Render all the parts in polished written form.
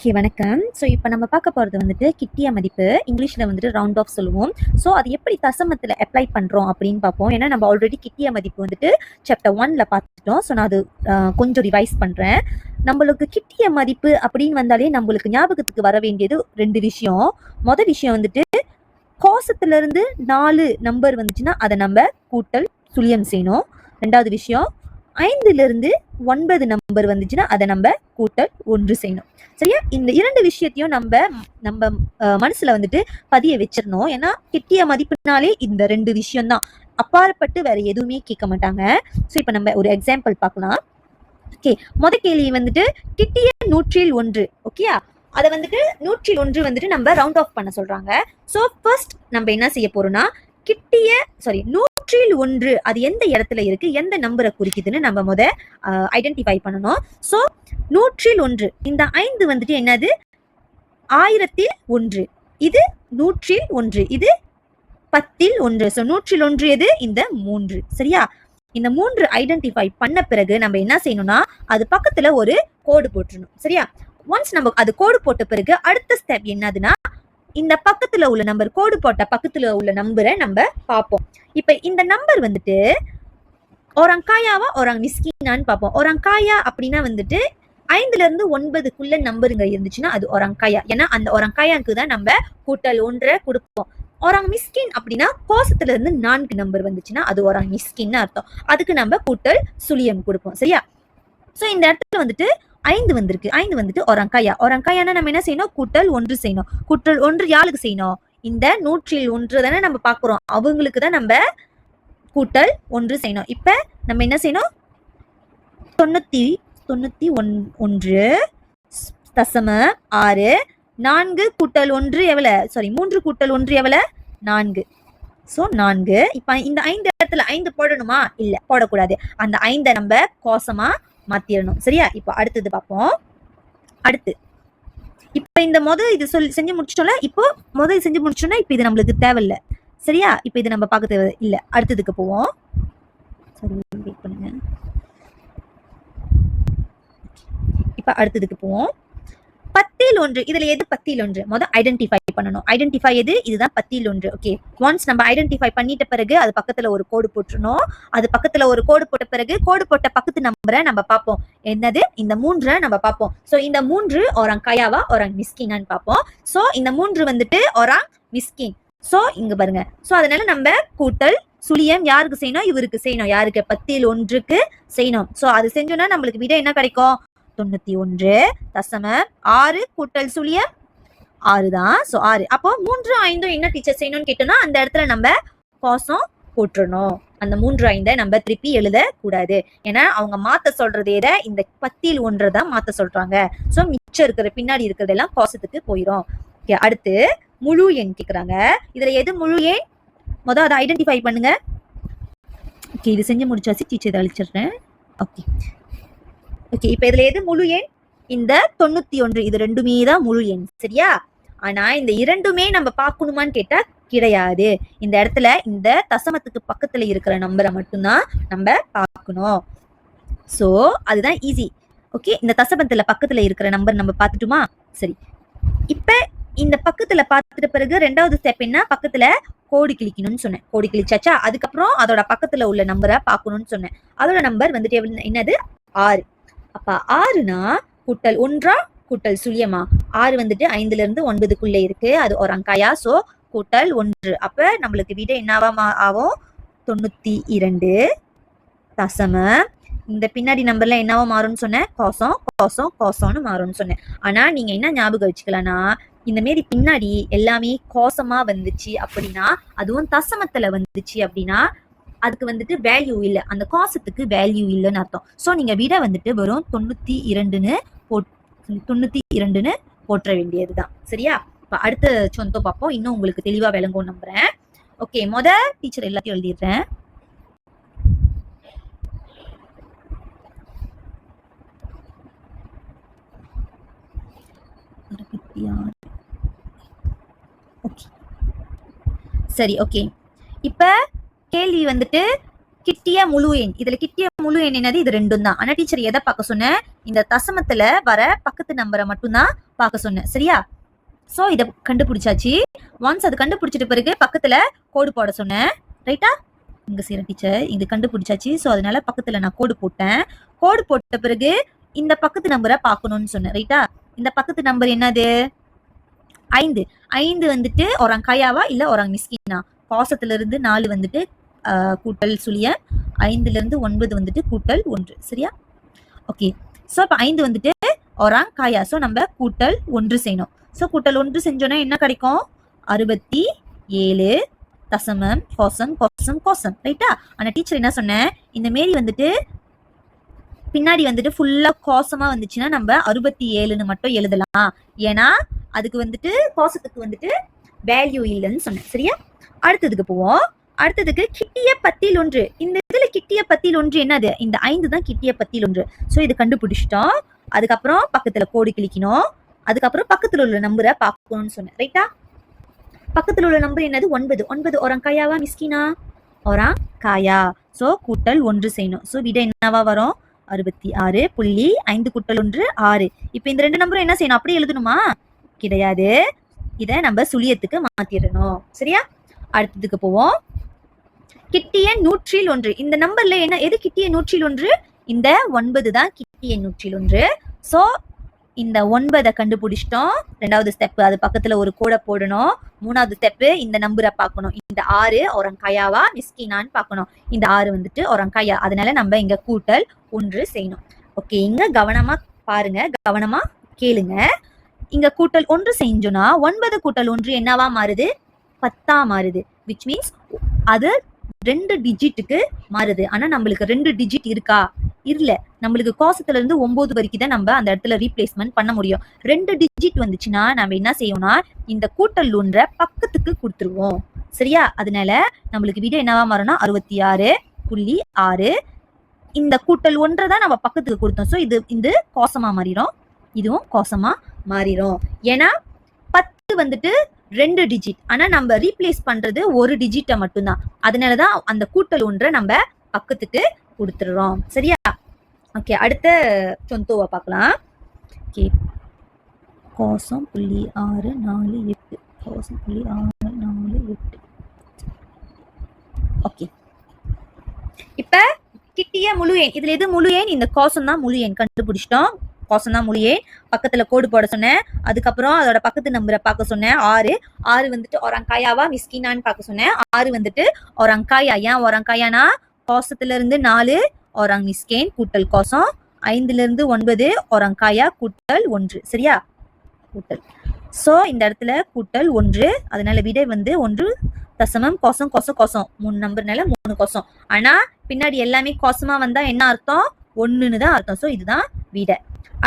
Okay வணக்கம். So இப்போ நம்ம பார்க்க போகிறது வந்துட்டு கிட்டிய மதிப்பு. இங்கிலீஷில் வந்துட்டு ரவுண்ட் ஆஃப் சொல்லுவோம். ஸோ அது எப்படி தசமத்தில் அப்ளை பண்ணுறோம் அப்படின்னு பார்ப்போம். ஏன்னா நம்ம ஆல்ரெடி கிட்டிய மதிப்பு வந்துட்டு சாப்டர் 1ல் பார்த்துட்டோம். ஸோ நான் அது கொஞ்சம் ரிவைஸ் பண்ணுறேன். நம்மளுக்கு கிட்டிய மதிப்பு அப்படின்னு வந்தாலே நம்மளுக்கு ஞாபகத்துக்கு வர வேண்டியது 2 விஷயம். மொதல் விஷயம் வந்துட்டு கோசத்துலேருந்து 4 நம்பர் வந்துச்சுன்னா அதை நம்ம கூட்டல் சுழியம் செய்யணும். 2வது விஷயம் 5லிருந்து 9 நம்பர் வந்துச்சுன்னா அதை நம்ம கூட்டல் 1 செய்யணும். சரியா? இந்த 2 விஷயத்தையும் நம்ம மனசுல வந்துட்டு பதிய வச்சிடணும். ஏன்னா கிட்டிய மதிப்புனாலே இந்த 2 விஷயம் தான், அப்பாற்பட்டு வேற எதுவுமே கேட்க மாட்டாங்க. ஸோ இப்போ நம்ம ஒரு எக்ஸாம்பிள் பார்க்கலாம். ஓகே, கேள்வி வந்துட்டு கிட்டிய 101. ஓகேயா? அதை வந்துட்டு 101 வந்துட்டு நம்ம ரவுண்ட் ஆஃப் பண்ண சொல்றாங்க. ஸோ ஃபர்ஸ்ட் நம்ம என்ன செய்ய போறோம்னா, கிட்டிய 101 அது எந்த இடத்துல இருக்கு, எந்த நம்பரை குறிக்குதுன்னு நம்ம ஐடென்டிஃபை பண்ணணும். ஸோ 101 இந்த 5 வந்துட்டு என்னது, 1001. இது 101, இது 10ல் 1. ஸோ 101 எது, இந்த 3. சரியா? இந்த 3 ஐடென்டிஃபை பண்ண பிறகு நம்ம என்ன செய்யணும்னா, அது பக்கத்துல ஒரு கோடு போட்டுருணும். சரியா? ஒன்ஸ் நம்ம அது கோடு போட்ட பிறகு அடுத்த ஸ்டெப் என்னதுன்னா, இந்த பக்கத்துல உள்ள நம்பர், கோடு போட்ட பக்கத்துல உள்ள நம்பரை நம்ம பார்ப்போம். இப்ப இந்த நம்பர் வந்துட்டு ஒரங்காயாவா ஒரங் மிஸ்கினான்னு பார்ப்போம். ஒரங்காயா அப்படின்னா வந்துட்டு 5லிருந்து 9க்குள்ள நம்பருங்க இருந்துச்சுன்னா அது ஒரங்காயா. ஏன்னா அந்த ஒரங்காயாக்கு தான் நம்ம கூட்டல் 1 கொடுப்போம். ஒரங் மிஸ்கின் அப்படின்னா கோசத்துல இருந்து 4 நம்பர் வந்துச்சுன்னா அது ஒரங் மிஸ்கின்னு அர்த்தம். அதுக்கு நம்ம கூட்டல் சுழியம் கொடுப்போம். சரியா? சோ இந்த இடத்துல வந்துட்டு 5 வந்திருக்கு. 5 வந்துட்டு ஒரங்காயா. ஒரங்காயானா நம்ம என்ன செய்யணும், கூட்டல் 1 செய்யணும். கூட்டல் 1 யாருக்கு செய்யணும், இந்த 101 தானே நம்ம பாக்குறோம், அவங்களுக்கு தான் நம்ம கூட்டல் 1 செய்யணும். இப்ப நம்ம என்ன செய்யணும், 91 தசம 6. 4 கூட்டல் 1 எவ்வளவு, 3 கூட்டல் 1 எவ்வளவு, 4. ஸோ 4. இப்ப இந்த 5 இடத்துல 5 போடணுமா, இல்ல போடக்கூடாது. அந்த 5 நம்ம கோசமா மாத்திரணும். சரியா? இப்ப அடுத்தது பார்ப்போம். அடுத்து இப்ப இந்த இது செஞ்சு முடிச்சிட்டோம்ல. இப்போ இது செஞ்சு முடிச்சோம்னா இப்ப இது நம்மளுக்கு தேவையில்லை. சரியா? இப்ப இது நம்ம பார்க்க தேவை இல்ல. அடுத்ததுக்கு போவோம். சரி, வெயிட் பண்ணுங்க. இப்ப அடுத்ததுக்கு போவோம். 10ல் 1 இதுல எது 10ல் 1 ஐடென்டிஃபை பண்ணணும். ஐடென்டிஃபை எது, இதுதான் 10ல் 1. ஓகே, ஒன்ஸ் நம்ம ஐடென்டிஃபை பண்ணிட்ட பிறகு அது பக்கத்துல ஒரு கோடு போட்டுறணும். அது பக்கத்துல ஒரு கோடு போட்ட பிறகு கோடு போட்ட பக்கத்து நம்பரை நம்ம பார்ப்போம். என்னது, இந்த 3 நம்ம பார்ப்போம். சோ இந்த 3 ஒரங் கயாவா ஒரங் மிஸ்கினான்னு பார்ப்போம். சோ இந்த 3 வந்துட்டு ஒரங் மிஸ்கின். சோ இங்க பாருங்க. சோ அதனால நம்ம கூட்டல் சுழியம் யாருக்கு செய்யணும், இவருக்கு செய்யணும். யாருக்கு, 10ல் 1க்கு செய்யணும். சோ அது செஞ்சோம்னா நம்மளுக்கு விட என்ன கிடைக்கும், 91 தசம 6 கூட்டல் சுழியம் 6 தான். சோ 6. அப்போ 3 5 என்ன டீச்சர் செய்யணும்னு கேட்டோம்னா, அந்த இடத்துல நம்ம கோசம் போட்டுறணும். அந்த 3 5 நம்ம திருப்பி எழுத கூடாது. ஏன்னா அவங்க மாத்த சொல்றது எதை, இந்த 10ல் 1 தான் மாத்த சொல்றாங்க. சோ மிச்சம் இருக்கிற பின்னாடி இருக்கிறதெல்லாம் கோசத்துக்கு போயிடும். அடுத்து முழு எண் கேக்குறாங்க. இதுல எது முழு எண், அதை ஐடென்டிஃபை பண்ணுங்க. ஓகே, இது செஞ்சு முடிச்சாச்சு. டீச்சர் இதை அழிச்சிடுறேன். ஓகே ஓகே, இப்ப இதுல எது முழு எண், இந்த 91. இது 2மே தான் முழு எண். சரியா? ஆனா இந்த 2மே நம்ம பார்க்கணுமான்னு கேட்டா கிடையாது. இந்த இடத்துல இந்த தசமத்துக்கு பக்கத்துல இருக்கிற நம்பரை மட்டும்தான் நம்ம பார்க்கணும். சோ அதுதான் ஈஸி. ஓகே, இந்த தசமத்துல பக்கத்துல இருக்கிற நம்பர் நம்ம பார்த்துட்டுமா? சரி, இப்ப இந்த பக்கத்துல பார்த்துட்ட பிறகு 2வது ஸ்டெப் என்ன, பக்கத்துல கோடு கிளிக்கணும்னு சொன்னேன். கோடு கிளிச்சாச்சா, அதுக்கப்புறம் அதோட பக்கத்துல உள்ள நம்பரை பார்க்கணும்னு சொன்னேன். அதோட நம்பர் வந்துட்டு என்னது, 6. அப்ப 6னா கூட்டல் 1 கூட்டல் சுழியமா, 6 வந்துட்டு 5லிருந்து 9க்குள்ள இருக்கு. அது ஒரங்காயா. சோ கூட்டல் 1. அப்ப நம்மளுக்கு விட என்னவா ஆகும், 92 தசம, இந்த பின்னாடி நம்பர்ல என்னவா மாறும்னு சொன்னேன், கோசம் கோசம் கோசம்னு மாறும்னு சொன்னேன். ஆனா நீங்க என்ன ஞாபகம் வச்சுக்கலாம்னா, இந்த மாரி பின்னாடி எல்லாமே கோசமா வந்துச்சு அப்படின்னா, அதுவும் தசமத்துல வந்துச்சு அப்படின்னா அதுக்கு வந்துட்டு வேல்யூ இல்ல, அந்த கோசத்துக்கு வேல்யூ இல்லைன்னு அர்த்தம். சோ நீங்க விட வந்துட்டு வெறும் 92ன்னு போற்ற வேண்டியதுதான். சரியா? இப்ப அடுத்த சொந்தம் பார்ப்போம். இன்னும் உங்களுக்கு தெளிவா விளங்கும் நம்புறேன். ஓகே, டீச்சர் எல்லாத்தையும் எழுதிடுறேன். சரி, ஓகே. இப்ப கேள்வி வந்துட்டு கிட்டிய முழு எண். இதுல கிட்டிய முழு எண் என்னது? இது 2 தான். ஆனா டீச்சர் எதை பார்க்க சொன்னேன்? இந்த தசமத்துல வர பக்கத்து நம்பரை மட்டும்தான் பார்க்க சொன்னேன். சரியா? சோ இதை கண்டுபிடிச்சாச்சு. ஒன்ஸ் அது கண்டுபிடிச்சிட்ட பிறகு பக்கத்துல கோடு போட சொன்னேன். ரைட்டா? இங்க செய்யற டீச்சர் இது கண்டுபிடிச்சாச்சு. சோ அதனால பக்கத்துல நான் கோடு போட்டேன். கோடு போட்ட பிறகு இந்த பக்கத்து நம்பரை பார்க்கணும்னு சொன்னேன். ரைட்டா? இந்த பக்கத்து நம்பர் என்னது? 5. 5 வந்துட்டு ஒராங் கயாவா இல்ல ஒராங் மிஸ்கினா? பாசத்துல இருந்து 4 வந்துட்டு கூட்டல் சுழியம், 5ல இருந்து 9 வந்துட்டு கூட்டல் 1. சரியா? ஓகே. சோ இப்ப 5 வந்துட்டு ஒராங் கயா. சோ நம்ம கூட்டல் 1 செய்யணும். சோ கூட்டல் 1 செஞ்சோம்னா என்ன கிடைக்கும்? 67 தசமம் கோசம் கோசம் கோசம். ரைட்டா? ஆனா டீச்சர் என்ன சொன்னேன்? இந்த மாரி வந்துட்டு பின்னாடி வந்துட்டு ஃபுல்லா கோசமா வந்துச்சுன்னா நம்ம 67ன்னு மட்டும் எழுதலாம். ஏன்னா அதுக்கு வந்துட்டு கோசத்துக்கு வந்துட்டு வேல்யூ இல்லைன்னு சொன்னேன். சரியா? அடுத்ததுக்கு போவோம். அடுத்ததுக்கு கிட்டிய பத்தில் 1. இந்த இதுல கிட்டிய பத்தில் 1 என்னது? இந்த 5 தான் கிட்டிய பத்தில் 1. சோ இது கண்டுபிடிச்சிட்டோம். அதுக்கப்புறம் பக்கத்துல கோடு கிளிக்கணும். அதுக்கப்புறம் பக்கத்துல உள்ள நம்பரை பார்க்கணும்னு சொன்னேன். ரைட்டா? பக்கத்துல உள்ள நம்பர் என்னது? 9. 9 ஒராங் கயாவா மிஸ்கினா? ஒராங் கயா. சோ கூட்டல் 1 செய்யணும். சோ விட என்னவா வரும்? 66.5 கூட்டல் 1 6. இப்ப இந்த 2 நம்பரும் என்ன செய்யணும்? அப்படியே எழுதணுமா? கிடையாது. இதை நம்ம சுழியத்துக்கு மாத்திடணும். சரியா? அடுத்ததுக்கு போவோம். கிட்டிய 101. இந்த நம்பர்ல என்ன எது கிட்டிய 101? இந்த 9 தான் கிட்டிய 101. சோ இந்த 9 கண்டுபிடிச்சிட்டோம். 2வது ஸ்டெப் அது பக்கத்துல ஒரு கோடை போடணும். 3வது ஸ்டெப் இந்த நம்பரை பார்க்கணும். இந்த 6 ஒராங் கயாவா மிஸ்கினான்னு பார்க்கணும். இந்த 6 வந்துட்டு ஒராங் கயா. அதனால நம்ம இங்க கூட்டல் 1 செய்யணும். ஓகே, இங்க கவனமா பாருங்க, கவனமா கேளுங்க. இங்க கூட்டல் 1 செஞ்சோம்னா 9 கூட்டல் 1 என்னவா மாறுது? 10 மாறுது. விச் மீன்ஸ் அது 2 டிஜிட்டுக்கு மாறுது. ஆனா நம்மளுக்கு 2 டிஜிட் இருக்கா? இல்ல. நம்மளுக்கு கோசத்துல இருந்து 9 வரைக்கும் தான் நம்ம அந்த இடத்துல ரீப்ளேஸ்மெண்ட் பண்ண முடியும். 2 டிஜிட் வந்துச்சுன்னா நம்ம என்ன செய்வோம்னா இந்த கூட்டல் 1 பக்கத்துக்கு கொடுத்துருவோம். சரியா? அதனால நம்மளுக்கு விட என்னவா மாறும்னா 66.6. இந்த கூட்டல் 1 தான் நம்ம பக்கத்துக்கு கொடுத்தோம். ஸோ இது கோசமா மாறிடும், இதுவும் கோசமா மாறிடும். ஏன்னா 10 வந்துட்டு 2 டிஜிட். ஆனா நம்ம ரீப்ளேஸ் பண்றது ஒரு டிஜிட்டை மட்டும்தான். அதனாலதான் அந்த கூட்டல் 1 நம்ம பக்கத்துக்கு கொடுத்துடுறோம். சரியா? ஓகே, அடுத்த சொந்தோவை பார்க்கலாம். ஓகே, கோசம் 0.648. கோசம் 0.648. ஓகே, இப்ப கிட்டிய முழு எண். இதுல எது முழு எண்? இந்த கோசம் தான் முழு எண். கண்டுபிடிச்சிட்டோம். கோசம் தான் முழு எண். பக்கத்துல கோடு போட சொன்னேன். அதுக்கப்புறம் அதோட பக்கத்து நம்பரை பார்க்க சொன்னேன். 6 வந்துட்டு ஒராங் கயாவா மிஸ்கினான்னு பார்க்க சொன்னேன். 6 வந்துட்டு ஒராங் கயா. ஏன் ஒராங் கயானா கோசத்துல இருந்து 4 ஒராங் மிஸ்கேன் கூட்டல் கோசம், 5ல இருந்து 9 ஒராங் கயா கூட்டல் 1. சரியா? கூட்டல். சோ இந்த இடத்துல கூட்டல் 1. அதனால விடை வந்து 1 தசமம் கோசம் கோசம் கோசம். 3 நம்பர்னால 3 கோசம். ஆனா பின்னாடி எல்லாமே கோசமா வந்தா என்ன அர்த்தம்? 1ன்னு தான் அர்த்தம். சோ இதுதான் விடை.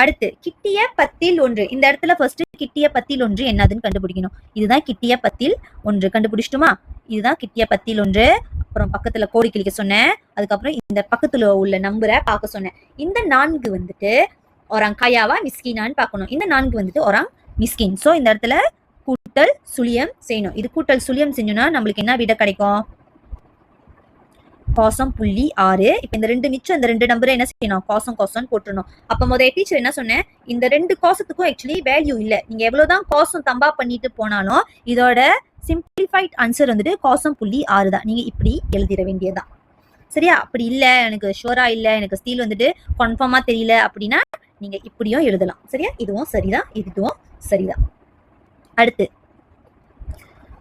அடுத்து கிட்டிய பத்தில் 1. இந்த இடத்துல ஃபர்ஸ்ட் கிட்டிய பத்தில் 1 என்னதுன்னு கண்டுபிடிக்கணும். இதுதான் கிட்டிய பத்தில் 1. கண்டுபிடிச்சிட்டுமா? இதுதான் கிட்டிய பத்தில் 1. அப்புறம் பக்கத்துல கோடி கிளிக்க சொன்னேன். அதுக்கப்புறம் இந்த பக்கத்துல உள்ள நம்பரை பார்க்க சொன்னேன். இந்த 4 வந்துட்டு ஒராங் கயாவா மிஸ்கினான்னு பார்க்கணும். இந்த 4 வந்துட்டு ஒராங் மிஸ்கின். சோ இந்த இடத்துல கூட்டல் சுழியம் செய்யணும். இது கூட்டல் சுழியம் செஞ்சோம்னா நம்மளுக்கு என்ன விடை கிடைக்கும்? கோசம் 0.6. இப்ப இந்த 2 மிச்சம் இந்த 2 நம்பரை என்ன செய்யணும்? கோசம் கோசம் போட்டுருணும். அப்ப முதல் டீச்சர் என்ன சொன்னேன்? இந்த 2 கோசத்துக்கும் ஆக்சுவலி வேல்யூ இல்ல. நீங்க எவ்வளவுதான் கோசம் தம்பா பண்ணிட்டு போனாலும் இதோட சிம்பிளிஃபைட் ஆன்சர் வந்துட்டு கோசம் 0.6 தான். நீங்க இப்படி எழுதிட வேண்டியதுதான். சரியா? அப்படி இல்ல, எனக்கு ஷுவரா இல்ல, எனக்கு ஸ்டீல் வந்துட்டு கன்ஃபார்மா தெரியல அப்படின்னா நீங்க இப்படியும் எழுதலாம். சரியா? இதுவும் சரிதான், இதுவும் சரிதான். அடுத்து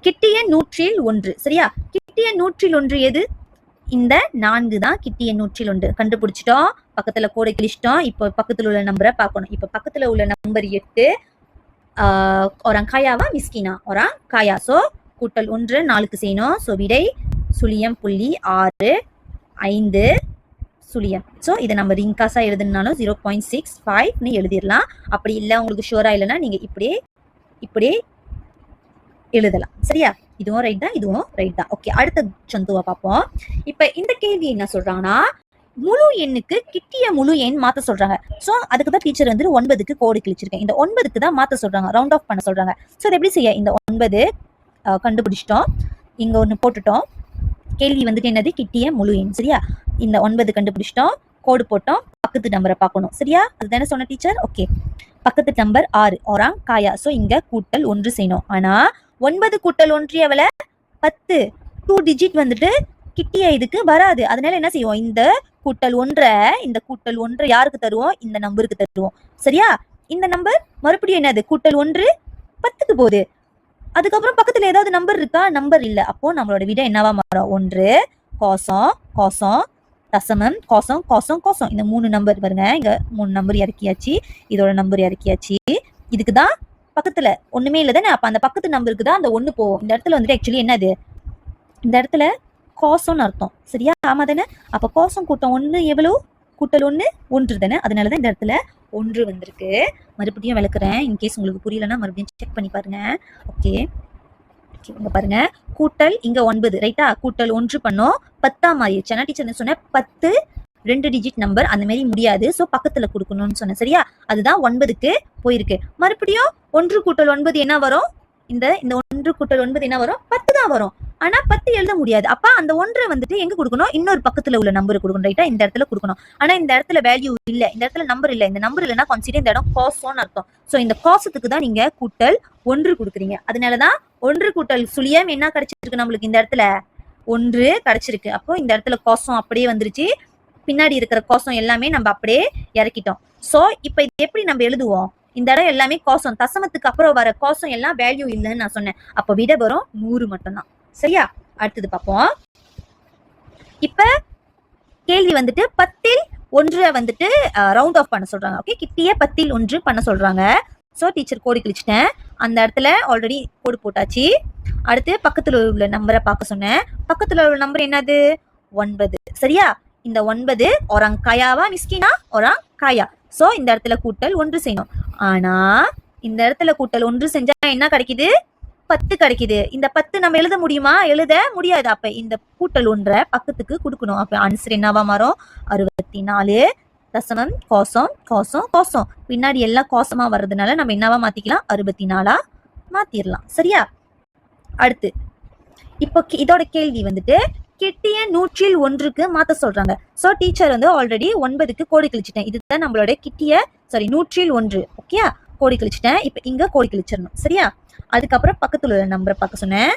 கிட்டிய 101. சரியா? கிட்டிய 101 எது? இந்த 4 தான் கிட்டிய 101. கண்டுபிடிச்சிட்டோம். பக்கத்துல கோடை கிழிச்சிட்டோம். இப்போ பக்கத்துல உள்ள நம்பரை பார்க்கணும். இப்ப பக்கத்துல உள்ள நம்பர் 8 ஒராங் கயாவா மிஸ்கினா? ஒராங் கயா. சோ கூட்டல் 1 4க்கு செய்யணும். சோ விடை சுழியம் 0.65 சுழியம். சோ இதை நம்ம ரிங்காசா எழுதுனாலும் 0.65ன்னு எழுதிடலாம். அப்படி இல்லை உங்களுக்கு ஷுவரா இல்லைன்னா நீங்க இப்படியே எழுதலாம். சரியா? இதுவும் ரைட் தான், இதுவும் ரைட் தான். ஓகே, அடுத்த சொந்துவா பார்ப்போம். இப்ப இந்த கேள்வி என்ன சொல்றாங்கன்னா முழு எண்ணுக்கு கிட்டிய முழு எண் மாத்த சொல்றாங்க. சோ அதுக்கு தான் டீச்சர் வந்து 9க்கு கோடு கிழிச்சிருக்கேன். இந்த 9க்கு தான் மாத்த சொல்றாங்க, ரவுண்ட் ஆஃப் பண்ண சொல்றாங்க. சோ இதை எப்படி செய்ய? இந்த 9 கண்டுபிடிச்சிட்டோம். இங்க ஒண்ணு போட்டுட்டோம். கேள்வி வந்துட்டு என்னது, கிட்டிய முழு எண். சரியா, இந்த 9 கண்டுபிடிச்சிட்டோம், கோடு போட்டோம், பக்கத்து நம்பரை பார்க்கணும். சரியா, அதுதானே சொன்ன டீச்சர். ஓகே, பக்கத்து நம்பர் 6 orang kaya. ஸோ இங்க கூட்டல் 1 செய்யணும். ஆனா 9 கூட்டல் 1 எவ்வளவு, 10. 2 டிஜிட் வந்துட்டு கிட்டிய இதுக்கு வராது. அதனால என்ன செய்வோம், இந்த கூட்டல் 1 யாருக்கு தருவோம், இந்த நம்பருக்கு தருவோம். சரியா, இந்த நம்பர் மறுபடியும் என்னது, கூட்டல் 1 10க்கு போகுது. அதுக்கப்புறம் பக்கத்துல ஏதாவது நம்பர் இருக்கா, நம்பர் இல்ல. அப்போ நம்மளோட விட என்னவா மாறும், 1 கோசம் கோசம் தசமம் கோசம் கோசம் கோசம். இந்த 3 நம்பர் பாருங்க, இங்க 3 நம்பர் இறக்கியாச்சு, இதோட நம்பர் இறக்கியாச்சு. இதுக்குதான் பக்கத்துல ஒண்ணுமே இல்லை தானே, அப்ப அந்த பக்கத்து நம்பருக்கு தான் அந்த 1 போகும். இந்த இடத்துல வந்துட்டு ஆக்சுவலி என்னது, இந்த இடத்துல கோசம்னு அர்த்தம். சரியா, ஆமா தானே. அப்ப கோசம் கூட்டம் 1 எவ்வளவு, கூட்டல் 1 தானே. அதனாலதான் இந்த இடத்துல 1 வந்திருக்கு. மறுபடியும் விளக்குறேன், இன்கேஸ் உங்களுக்கு புரியலன்னா மறுபடியும் செக் பண்ணி பாருங்க. ஓகே, இங்க பாருங்க, கூட்டல் இங்க 9 ரைட்டா, கூட்டல் 1 பண்ணோம், 10 ஆயிடுச்சு. ஆனா டீச்சர் என்ன சொன்ன, 10 2 டிஜிட் நம்பர் அந்த மாதிரி முடியாது, சோ பக்கத்துல கொடுக்கணும்னு சொன்னேன். சரியா, அதுதான் 9க்கு போயிருக்கு. மறுபடியும் 1 கூட்டல் 9 என்ன வரும், இந்த 1 கூட்டல் 9 என்ன வரும், 10 தான் வரும். ஆனா 10 எழுத முடியாது. அப்ப அந்த 1 வந்துட்டு எங்க கொடுக்கணும், இன்னொரு பக்கத்துல உள்ள நம்பர் கொடுக்கணும். ரைட்டா, இந்த இடத்துல கொடுக்கணும். ஆனா இந்த இடத்துல வேல்யூ இல்ல, இந்த இடத்துல நம்பர் இல்ல. இந்த நம்பர் இல்லைன்னா கன்சிடர் இந்த இடம் கோசம்னு அர்த்தம். சோ இந்த கோசத்துக்கு தான் நீங்க கூட்டல் 1 கொடுக்குறீங்க. அதனாலதான் 1 கூட்டல் சுழியம் என்ன கிடைச்சிருக்கு நம்மளுக்கு, இந்த இடத்துல 1 கிடைச்சிருக்கு. அப்போ இந்த இடத்துல கோசம் அப்படியே வந்துருச்சு, பின்னாடி இருக்கிற கோசம் எல்லாமே நம்ம அப்படியே இறக்கிட்டோம். சோ இப்ப இது எப்படி நம்ம எழுதுவோம், இந்த இடம் எல்லாமே கோசம், தசமத்துக்கு அப்புறம் வர கோசம் எல்லாம் வேல்யூ இல்லைன்னு நான் சொன்னேன். அப்ப விட வரும் 100 மட்டும்தான். சரியா, அடுத்தது பார்ப்போம். இப்ப கேள்வி வந்துட்டு 10ல் 1 வந்துட்டு ரவுண்ட் ஆஃப் பண்ண சொல்றாங்க. ஓகே, கிட்டிய 10ல் 1 பண்ண சொல்றாங்க. சோ டீச்சர் கோடு கிழிச்சிட்டேன், அந்த இடத்துல ஆல்ரெடி கோடு போட்டாச்சு. அடுத்து பக்கத்துல உள்ள நம்பரை பார்க்க சொன்னேன். பக்கத்துல உள்ள நம்பர் என்னது, 9. சரியா, இந்த 9 orang kayaவா மிஸ்கினா, orang kaya. சோ இந்த இடத்துல கூட்டல் 1 செய்யணும். ஆனா இந்த இடத்துல கூட்டல் 1 செஞ்சா என்ன கிடைக்குது, 10 கிடைக்குது. இந்த 10 நம்ம எழுத முடியுமா, எழுத முடியாது. அப்ப இந்த கூட்டல் 1 பக்கத்துக்கு கொடுக்கணும். அப்ப ஆன்சர் என்னவா மாறும், 64 தசமம் கோசம் கோசம் கோசம். பின்னாடி எல்லாம் கோசமா வர்றதுனால நம்ம என்னவா மாத்திக்கலாம், 64 மாத்திரலாம். சரியா, அடுத்து இப்போ இதோட கேள்வி வந்துட்டு கிட்டிய 100ல் 1க்கு மாத்த சொல்றாங்க. சோ டீச்சர் வந்து ஆல்ரெடி 9க்கு கோடி கிழிச்சிட்டேன். இதுதான் நம்மளோட கிட்டிய 100ல் 1. ஓகே, கோடி கிழிச்சிட்டேன். இப்ப இங்க கோடி கிழிச்சிடணும். சரியா, அதுக்கப்புறம் பக்கத்துல உள்ள நம்பரை பார்க்க சொன்னேன்.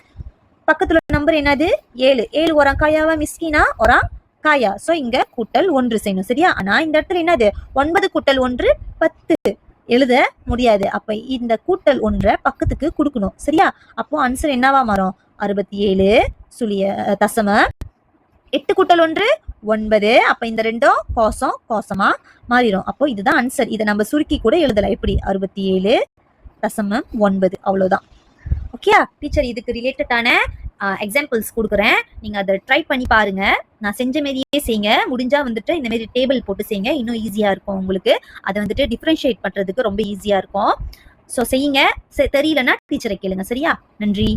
பக்கத்துல உள்ள நம்பர் என்னது, 7. 7 orang kayaவா மிஸ்கினா, orang kaya. சோ இங்க கூட்டல் 1 செய்யணும். சரியா, ஆனா இந்த இடத்துல என்னது, 9 கூட்டல் 1 10 எழுத முடியாது. அப்ப இந்த கூட்டல் 1 பக்கத்துக்கு கொடுக்கணும். சரியா, அப்போ ஆன்சர் என்னவா மாறும், 67 சுழிய தசமம் 8 கூட்டல் 1 9. அப்ப இந்த ரெண்டும் கோசம் கோசமா மாறிடும். அப்போ இதுதான் ஆன்சர். இதை நம்ம சுருக்கி கூட எழுதலாம். எப்படி, 67 தசமம் 9. அவ்வளவுதான். ஓகே டீச்சர், இதுக்கு ரிலேட்டடான எக்ஸாம்பிள்ஸ் கொடுக்குறேன், நீங்க அதை ட்ரை பண்ணி பாருங்க. நான் செஞ்ச மாதிரியே செய்யுங்க. முடிஞ்சா வந்துட்டு இந்த மாதிரி டேபிள் போட்டு செய்யுங்க, இன்னும் ஈஸியா இருக்கும் உங்களுக்கு. அதை வந்துட்டு டிஃபரன்ஷியேட் பண்றதுக்கு ரொம்ப ஈஸியா இருக்கும். ஸோ செய்யுங்க. தெரியலன்னா டீச்சரை கேளுங்க. சரியா, நன்றி.